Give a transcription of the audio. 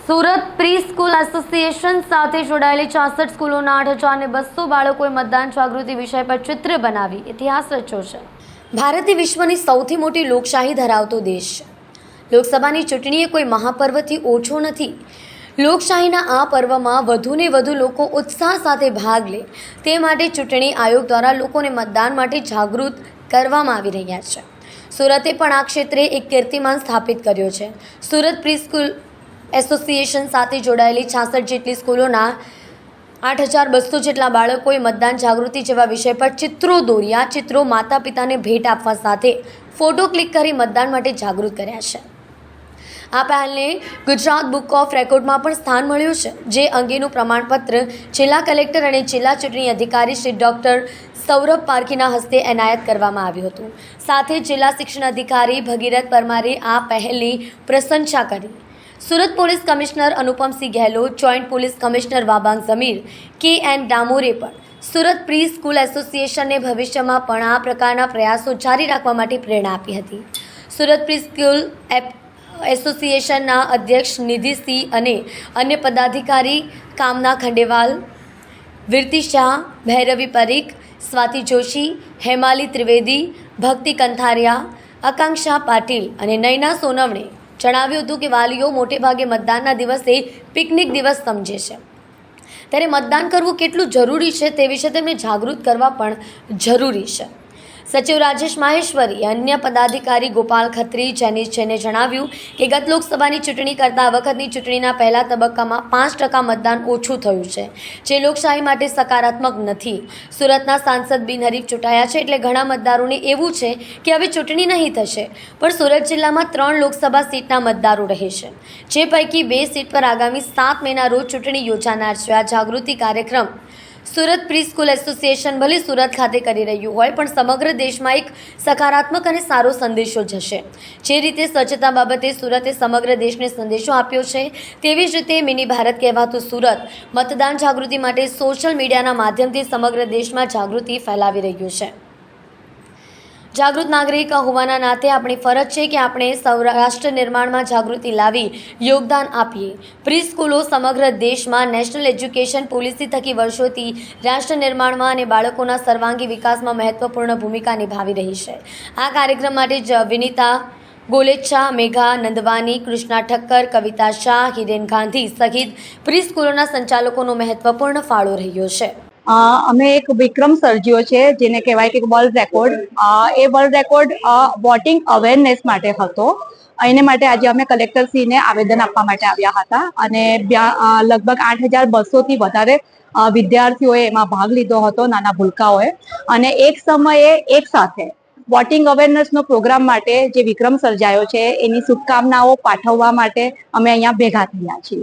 Surat pre school association સાથે જોડાયેલી 64 સ્કૂલોના 8,200 બાળકોએ મતદાન જાગૃતિ વિષય પર ચિત્ર બનાવી ઇતિહાસ રચ્યો છે। ભારત એ વિશ્વની સૌથી મોટી લોકશાહી ધરાવતો દેશ છે। લોકસભાની ચૂંટણી એ કોઈ મહાપર્વથી ઓછો નથી। લોકશાહીના આ પર્વમાં વધુને વધુ લોકો ઉત્સાહ સાથે ભાગ લે તે માટે ચૂંટણી આયોગ દ્વારા લોકોને મતદાન માટે જાગૃત કરવામાં આવી રહ્યા છે। સુરતે પણ આ ક્ષેત્રે એક કીર્તિમાન સ્થાપિત કર્યો છે। સુરત પ્રી સ્કૂલ એસોસિએશન સાથે જોડાયેલી 66 જેટલી સ્કૂલોના 8,200 જેટલા બાળકોએ મતદાન જાગૃતિ જેવા વિષય પર ચિત્રો દોરી આ ચિત્રો માતા પિતાને ભેટ આપવા સાથે ફોટો ક્લિક કરી મતદાન માટે જાગૃત કર્યા છે। આ પહેલને ગુજરાત બુક ઓફ રેકોર્ડમાં પણ સ્થાન મળ્યું છે, જે અંગેનું પ્રમાણપત્ર જિલ્લા કલેક્ટર અને જિલ્લા ચૂંટણી અધિકારી શ્રી ડૉક્ટર સૌરભ પારખીના હસ્તે એનાયત કરવામાં આવ્યું હતું। સાથે જિલ્લા શિક્ષણ અધિકારી ભગીરથ પરમારે આ પહેલની પ્રશંસા કરી। Surat police commissioner Anupamsinh Gehlot, joint police commissioner Wabang Zamir, K N. ડામોરે પણ સુરત પ્રી સ્કૂલ એસોસિએશનને ભવિષ્યમાં પણ આ પ્રકારના પ્રયાસો જારી રાખવા માટે પ્રેરણા આપી હતી। સુરત પ્રી સ્કૂલ એસોસિએશનના અધ્યક્ષ નિધિસિંહ અને અન્ય પદાધિકારી કામના ખંડેવાલ, વિરતી શાહ, ભૈરવી પરીખ, સ્વાતિ જોશી, હેમાલી ત્રિવેદી, ભક્તિ કંથારિયા, આકાંક્ષા પાટીલ અને નયના સોનવણે જણાવ્યું હતું કે વાલીઓ મોટેભાગે મતદાનના દિવસે પિકનિક દિવસ સમજે છે, ત્યારે મતદાન કરવું કેટલું જરૂરી છે તે વિશે તેમને જાગૃત કરવા પણ જરૂરી છે। સચિવ રાજેશ માહેશ્વરી, અન્ય પદાધિકારી ગોપાલ ખત્રી, જેને જણાવ્યું કે ગત લોકસભાની ચૂંટણી કરતાં આ વખતની ચૂંટણીના પહેલા તબક્કામાં 5% મતદાન ઓછું થયું છે, જે લોકશાહી માટે સકારાત્મક નથી। સુરતના સાંસદ બિનહરીફ ચૂંટાયા છે, એટલે ઘણા મતદારોને એવું છે કે હવે ચૂંટણી નહીં થશે, પણ સુરત જિલ્લામાં 3 લોકસભા સીટના મતદારો રહેશે, જે પૈકી 2 સીટ પર આગામી 7 મેના રોજ ચૂંટણી યોજાનાર છે। આ જાગૃતિ કાર્યક્રમ સુરત પ્રી સ્કૂલ એસોસિએશન ભલે સુરત ખાતે કરી રહ્યું હોય, પણ સમગ્ર દેશમાં એક સકારાત્મક અને સારો સંદેશો જશે। જે રીતે સ્વચ્છતા બાબતે સુરતે સમગ્ર દેશને સંદેશો આપ્યો છે, તેવી જ રીતે મિની ભારત કહેવાતું સુરત મતદાન જાગૃતિ માટે સોશિયલ મીડિયાના માધ્યમથી સમગ્ર દેશમાં જાગૃતિ ફેલાવી રહ્યું છે। જાગૃત નાગરિક હોવાના નાતે આપણી ફરજ છે કે આપણે રાષ્ટ્ર નિર્માણમાં જાગૃતિ લાવી યોગદાન આપીએ। પ્રી સ્કૂલો સમગ્ર દેશમાં નેશનલ એજ્યુકેશન પોલિસી થકી વર્ષોથી રાષ્ટ્ર નિર્માણમાં અને બાળકોના સર્વાંગી વિકાસમાં મહત્વપૂર્ણ ભૂમિકા નિભાવી રહી છે। આ કાર્યક્રમ માટે વિનીતા ગોલેચ્છા, મેઘા નંદવાની, કૃષ્ણા ઠક્કર, કવિતા શાહ, હિરેન ગાંધી સહિત પ્રી સ્કૂલોના સંચાલકોનો મહત્વપૂર્ણ ફાળો રહ્યો છે। અમે એક વિક્રમ સર્જ્યો છે, જેને કહેવાય કે વર્લ્ડ રેકોર્ડ। એ વર્લ્ડ રેકોર્ડ વોટિંગ અવેરનેસ માટે હતો। એને માટે આજે અમે કલેક્ટરશ્રીને આવેદન આપવા માટે આવ્યા હતા અને લગભગ 8,200 થી વધારે વિદ્યાર્થીઓએ એમાં ભાગ લીધો હતો, નાના ભૂલકાઓએ, અને એક સમયે એક સાથે વોટિંગ અવેરનેસનો પ્રોગ્રામ માટે જે વિક્રમ સર્જાયો છે એની શુભકામનાઓ પાઠવવા માટે અમે અહીંયા ભેગા થયા છીએ।